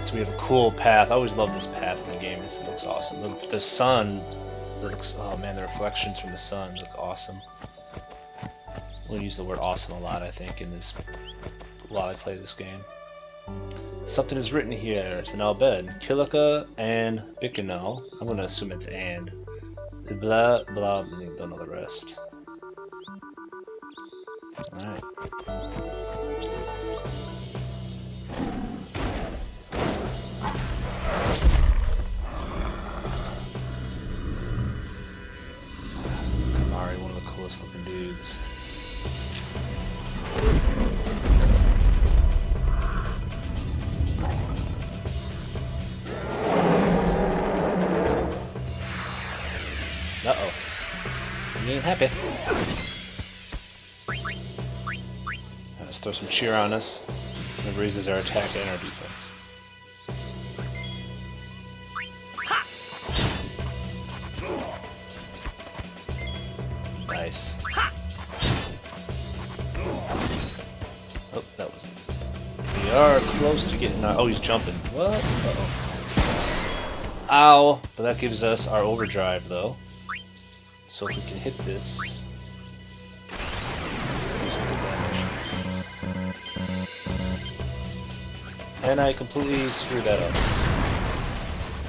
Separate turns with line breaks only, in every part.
So we have a cool path. I always love this path in the game. It looks awesome. The sun, it looks, oh man, the reflections from the sun look awesome. I'm going to use the word awesome a lot, I think, in this while I play this game. Something is written here. It's an Albed. Kilika and Bikino. I'm going to assume it's and. Blah, blah, don't know the rest. Alright. Kimahri, one of the coolest looking dudes. Uh-oh. He ain't happy. Let's throw some cheer on us. It raises our attack and our defense. Nice. Oh, that wasn't. We are close to getting our... Oh, he's jumping. What? Uh-oh. Ow! But that gives us our overdrive, though. So if we can hit this... And I completely screwed that up.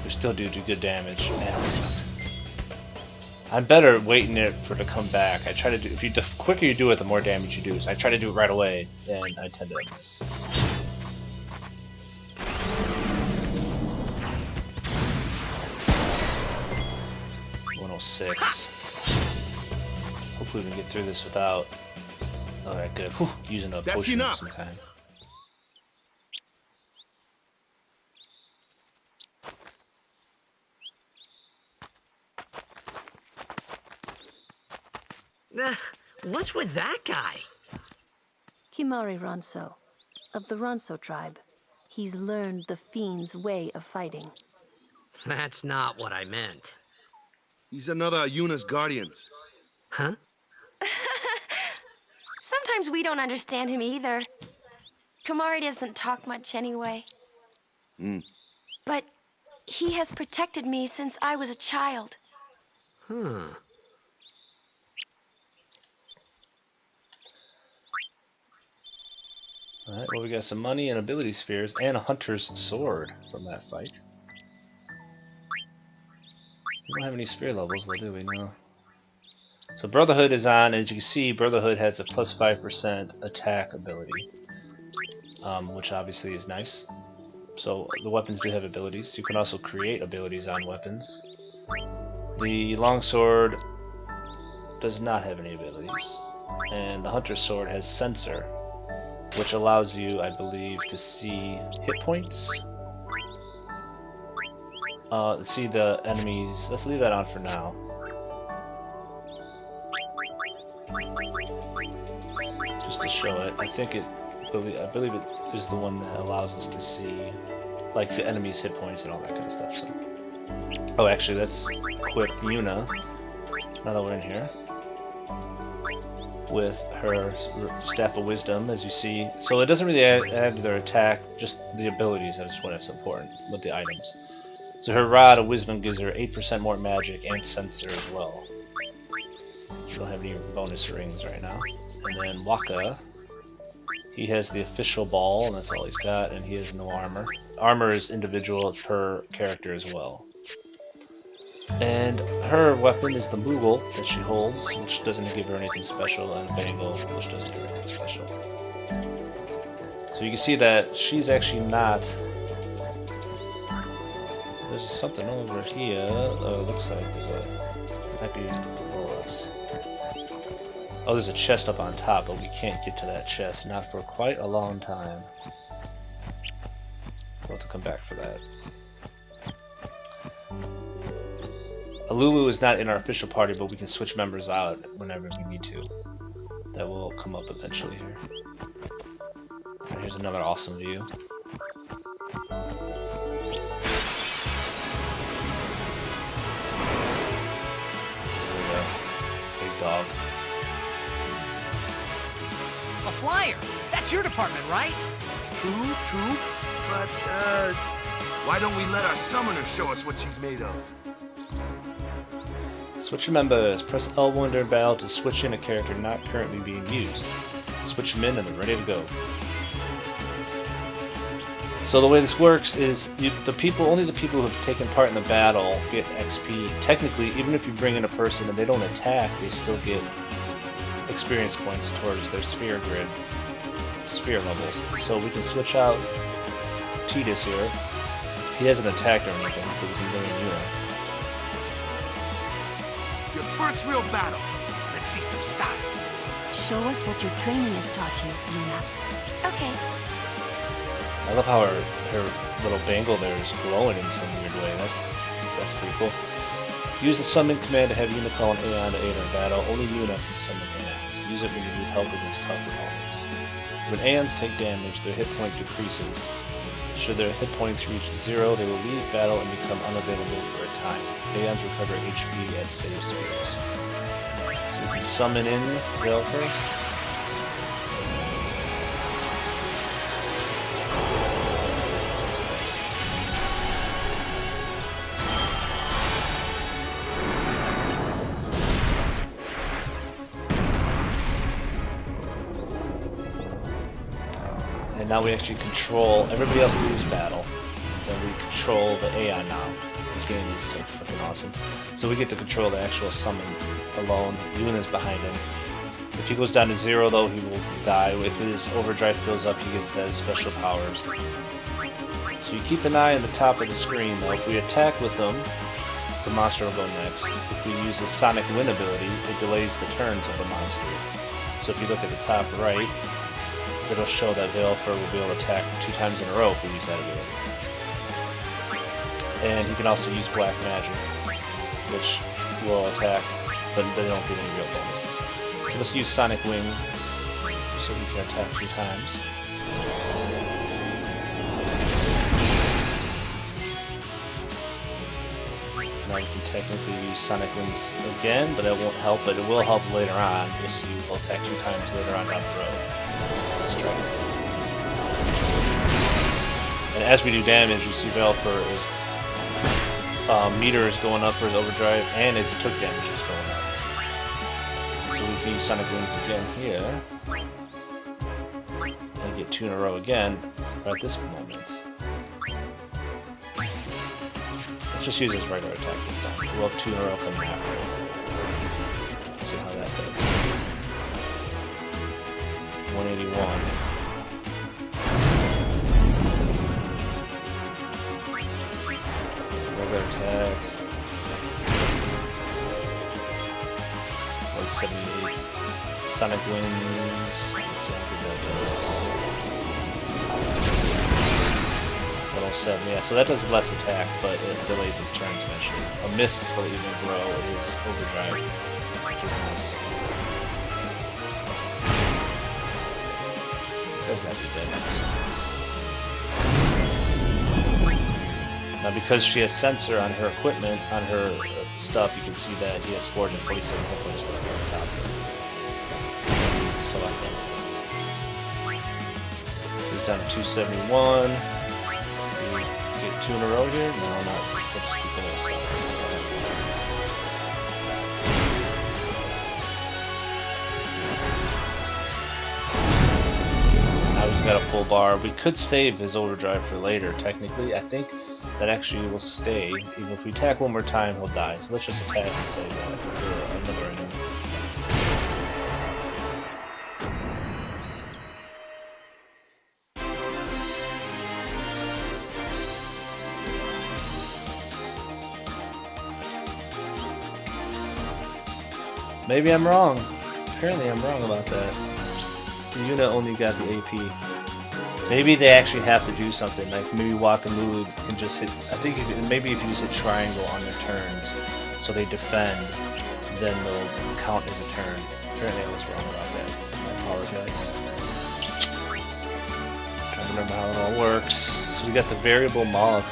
We still do good damage. Man, that sucked. I'm better at waiting for it to come back. I try to do... If you, the quicker you do it, the more damage you do. So I try to do it right away, and I tend to miss. 106. Hopefully we can get through this without... Alright, good. Whew, using a potion of some kind.
What's with that guy?
Kimahri Ronso, of the Ronso tribe. He's learned the fiend's way of fighting.
That's not what I meant.
He's another Yuna's guardians.
Huh?
Sometimes we don't understand him either. Kimahri doesn't talk much anyway. But he has protected me since I was a child.
Huh.
Alright, well we got some money and ability spheres and a hunter's sword from that fight. We don't have any sphere levels though, do we? No. So Brotherhood is on. As you can see, Brotherhood has a plus 5% attack ability, which obviously is nice. So the weapons do have abilities. You can also create abilities on weapons. The longsword does not have any abilities, and the hunter's sword has sensor, which allows you, I believe, to see hit points. See the enemies. Let's leave that on for now. Just to show it. I think it. I believe it is the one that allows us to see, like, the enemies' hit points and all that kind of stuff. So. Oh, actually, let's equip Yuna. Now that we're in here. With her Staff of Wisdom, as you see. So it doesn't really add to their attack, just the abilities. That's what is important with the items. So her Rod of Wisdom gives her 8% more magic and sensor as well. We don't have any bonus rings right now. And then Wakka, he has the official ball, and that's all he's got, and he has no armor. Armor is individual per character as well. And her weapon is the Moogle that she holds, which doesn't give her anything special, and Bangle, which doesn't do anything special. So you can see that she's actually not... There's something over here. Looks like there's a... Might be below us. Oh, there's a chest up on top, but we can't get to that chest, not for quite a long time. We'll have to come back for that. Lulu is not in our official party, but we can switch members out whenever we need to. That will come up eventually here. And here's another awesome view. There we go. Big dog.
A flyer! That's your department, right?
True. But, Why don't we let our summoner show us what she's made of?
Switch members. Press L1 during battle to switch in a character not currently being used. Switch them in and they're ready to go. So the way this works is only the people who have taken part in the battle get XP. Technically, even if you bring in a person and they don't attack, they still get experience points towards their sphere levels. So we can switch out Tidus here. He hasn't attacked or anything, but we can bring in Yuna.
Your first real battle. Let's see some style.
Show us what your training has taught you, Yuna.
Okay.
I love how her little bangle there is glowing in some weird way. That's pretty cool. Use the summon command to have Yuna call an Aeon to aid in battle. Only Yuna can summon Aeons. Use it when you need help against tough opponents. When Aeons take damage, their hit point decreases. Should their hit points reach 0, they will leave battle and become unavailable for a time. Aeons recover HP at save spheres. So we can summon in Velfer. And now we actually control, everybody else leaves battle, then we control the Aeon now. This game is so freaking awesome. So we get to control the actual summon alone. Yuna's behind him. If he goes down to 0 though, he will die. If his overdrive fills up, he gets those special powers. So you keep an eye on the top of the screen though. If we attack with him, the monster will go next. If we use the Sonic Wind ability, it delays the turns of the monster. So if you look at the top right, it'll show that Velfer will be able to attack 2 times in a row if we use that ability. And he can also use Black Magic, which will attack, but they don't get any real bonuses. So let's use Sonic Wings, so we can attack 2 times. Now we can technically use Sonic Wings again, but it won't help, but it will help later on. You'll see we'll attack 2 times later on down the road. Let's try it. And as we do damage, you see Velfer is meter is going up for his overdrive, and as he took damage, it's going up. So we can use Sonic Wings again here, and get 2 in a row again, right at this moment. Let's just use his regular attack this time. We'll have 2 in a row coming after it. Let's see how that goes. 181. Regular attack. 178. Sonic Wings. Let's see how good that does. 107. Yeah, so that does less attack, but it delays his turns eventually. A miss will even grow his overdrive, which is nice. Says might be dead next. Now because she has sensor on her equipment, on her stuff, you can see that he has 447 hit points left on the top here. Select them. So he's down to 271. Do we get 2 in a row here? No, not. We'll just keep going with 7. He's got a full bar. We could save his overdrive for later, technically. I think that actually will stay. Even if we attack one more time, he'll die. So let's just attack and save that for another enemy. Maybe I'm wrong. Apparently I'm wrong about that. Yuna only got the AP. Maybe they actually have to do something, like maybe Wakka and Lulu can just hit, I think you can, maybe if you just hit triangle on their turns, so they defend, then they'll count as a turn. Apparently I was wrong about that. I apologize. Trying to remember how it all works. So we got the variable Maw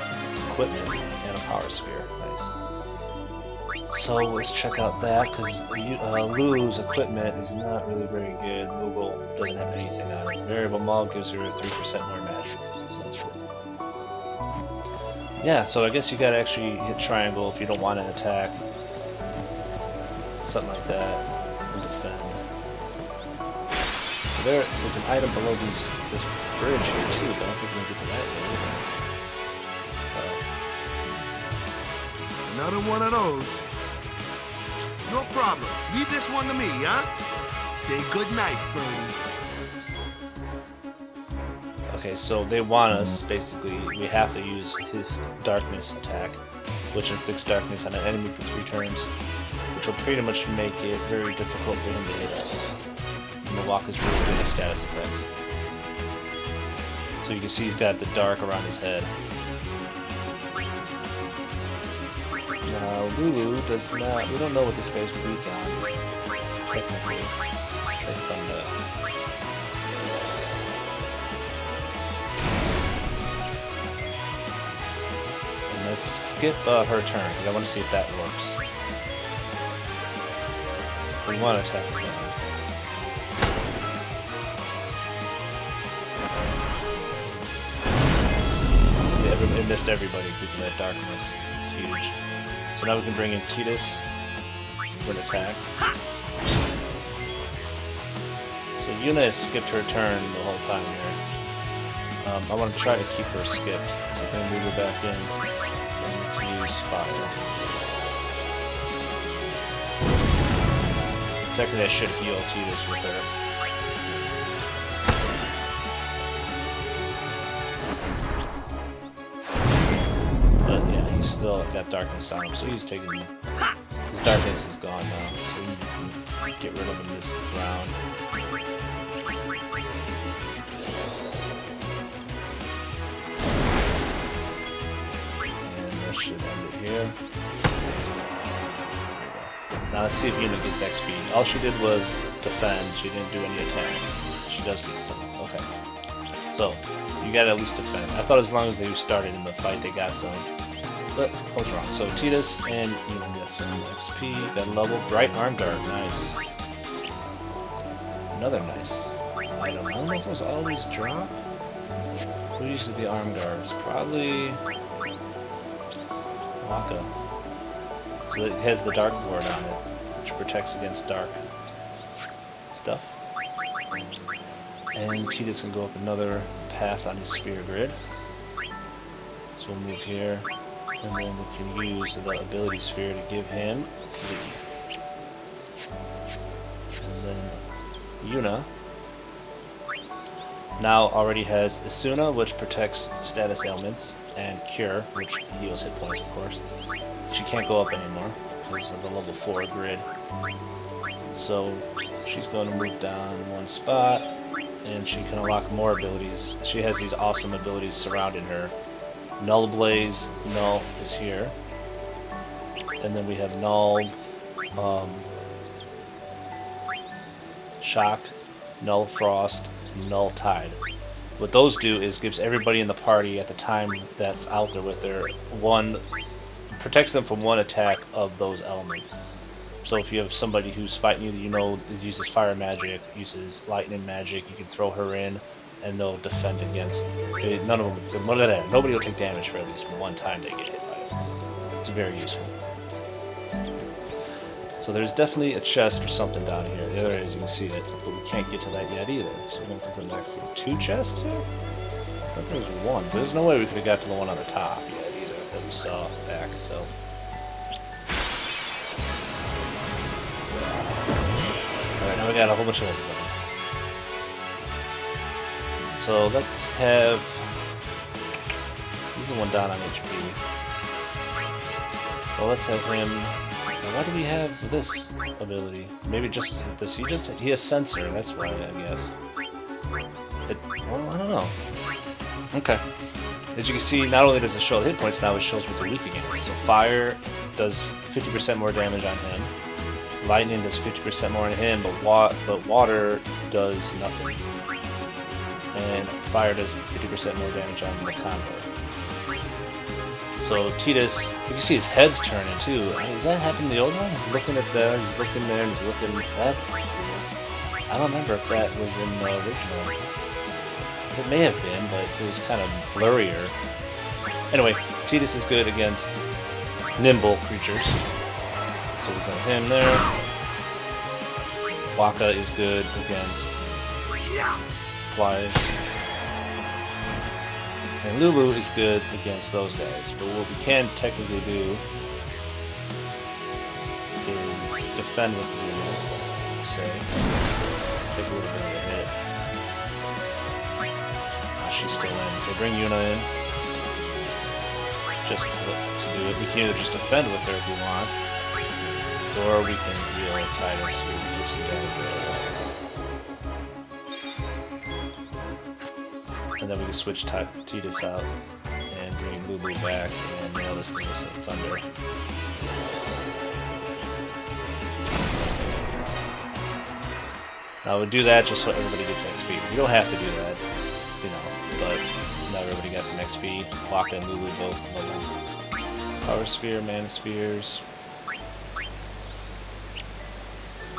equipment and a power sphere. Nice. So let's check out that, because Lulu's equipment is not really very good. Lulu doesn't have anything on it. Variable Maw gives her 3% more magic, so that's good. Yeah, so I guess you gotta actually hit triangle if you don't want to attack. Something like that. And defend. So there is an item below this bridge here too, but I don't think we can get to that yet either.
Another one of those. No problem. Leave this one to me, huh? Say goodnight, birdie.
Okay, so they want us, basically, we have to use his darkness attack, which inflicts darkness on an enemy for 3 turns, which will pretty much make it very difficult for him to hit us. And the Wakka's really good at status effects. So you can see he's got the dark around his head. Now, Lulu does not, we don't know what this guy's weak on, technically. Try Thunder. Let's skip her turn, because I want to see if that works. We want to attack again. It missed everybody because of that darkness. It's huge. So now we can bring in Tidus for an attack. So Yuna has skipped her turn the whole time here. I want to try to keep her skipped, so I'm going to move her back in. Let's use fire. Technically I should heal Tidus with her. But yeah, he's still got darkness on him, so he's taking... His darkness is gone now, so you can get rid of him this round. Should end it here. Now let's see if Yuna gets XP. All she did was defend, she didn't do any attacks. She does get some. Okay. So, you gotta at least defend. I thought as long as they started in the fight they got some. But I was wrong. So Tidus and Yuna got some XP, got a level. Bright Arm Guard, nice. Another nice item. I don't know if those always drop. Who uses the arm guards? Probably Wakka. So it has the dark ward on it, which protects against dark stuff. And Tidus can go up another path on his sphere grid. So we'll move here, and then we can use the ability sphere to give him 3. And then Yuna now already has Isuna, which protects status ailments, and Cure, which heals hit points, of course. She can't go up anymore because of the level 4 grid. So she's going to move down 1 spot, and she can unlock more abilities. She has these awesome abilities surrounding her. Null Blaze, Null is here. And then we have Null, Shock, Null Frost, Null Tide. What those do is gives everybody in the party at the time that's out there with her protects them from 1 attack of those elements. So if you have somebody who's fighting you that you know uses fire magic, uses lightning magic, you can throw her in and they'll defend against none of them. Nobody will take damage for at least 1 time they get hit by it. It's very useful. So there's definitely a chest or something down here. There it is, you can see it, but we can't get to that yet either. So we're going to have to go back for 2 chests here? I thought there was 1, but there's no way we could have got to the one on the top yet either that we saw back, so. Alright, now we got a whole bunch of everybody. So let's have... He's the one down on HP. Well, let's have him... Why do we have this ability? Maybe just this. He has sensor. That's why, I guess. Well, I don't know. Okay. As you can see, not only does it show hit points, now it shows what they're weak against. So fire does 50% more damage on him. Lightning does 50% more on him, but water does nothing. And fire does 50% more damage on the combo. So Tidus, you can see his head's turning too. Does that happen in the old one? He's looking at there, he's looking there, and he's looking. That's. I don't remember if that was in the original. It may have been, but it was kind of blurrier. Anyway, Tidus is good against nimble creatures. So we got him there. Wakka is good against flyers. And Lulu is good against those guys. But what we can technically do is defend with Lulu, say. Take a little bit of a hit. Ah, she's still in. We'll bring Yuna in. Just to do it. We can either just defend with her if we want, or we can heal Tidus who gives some damage. And then we can switch Tidus out and bring Lulu back and nail this thing with some thunder. Now we'll do that just so everybody gets XP. You don't have to do that, you know, but now everybody gets some XP. Wakka and Lulu both level. Power Sphere, Mana Spheres.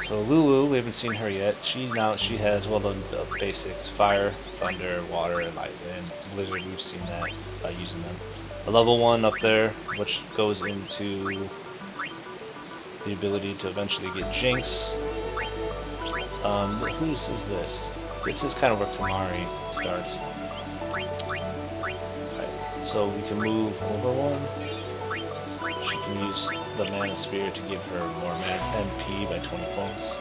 So Lulu, we haven't seen her yet. She has, well, the basics: fire, thunder, water, and light. And blizzard, we've seen that by using them. A level 1 up there, which goes into the ability to eventually get Jinx. Whose is this? This is kind of where Kimahri starts. Right, so we can move over one. She can use the Mana Sphere to give her more MP by 20 points.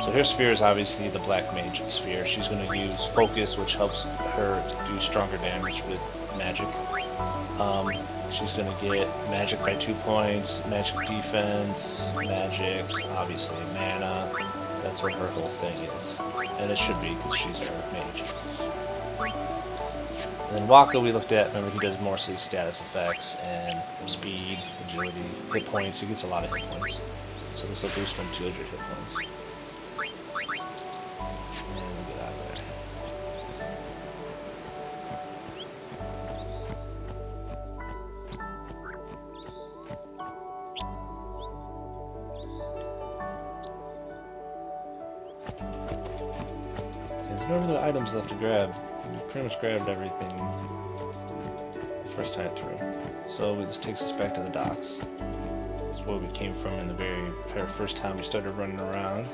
So her sphere is obviously the Black Mage sphere. She's going to use Focus, which helps her do stronger damage with magic. She's going to get magic by 2 points, magic defense, magic, obviously mana. That's what her whole thing is. And it should be, because she's our mage. And then Wakka we looked at, remember he does mostly status effects and speed, agility, hit points. He gets a lot of hit points. So this will boost from 200 hit points. And we'll get out of there. There's no other items left to grab. We pretty much grabbed everything the first time through. So this takes us back to the docks. That's where we came from in the very first time we started running around.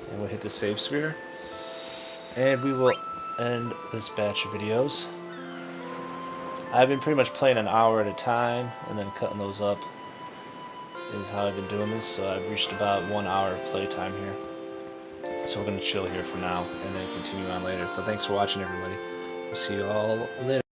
And we'll hit the save sphere. And we will end this batch of videos. I've been pretty much playing an hour at a time and then cutting those up. Is how I've been doing this, so I've reached about 1 hour of playtime here. So we're going to chill here for now and then continue on later. So thanks for watching, everybody. We'll see you all later.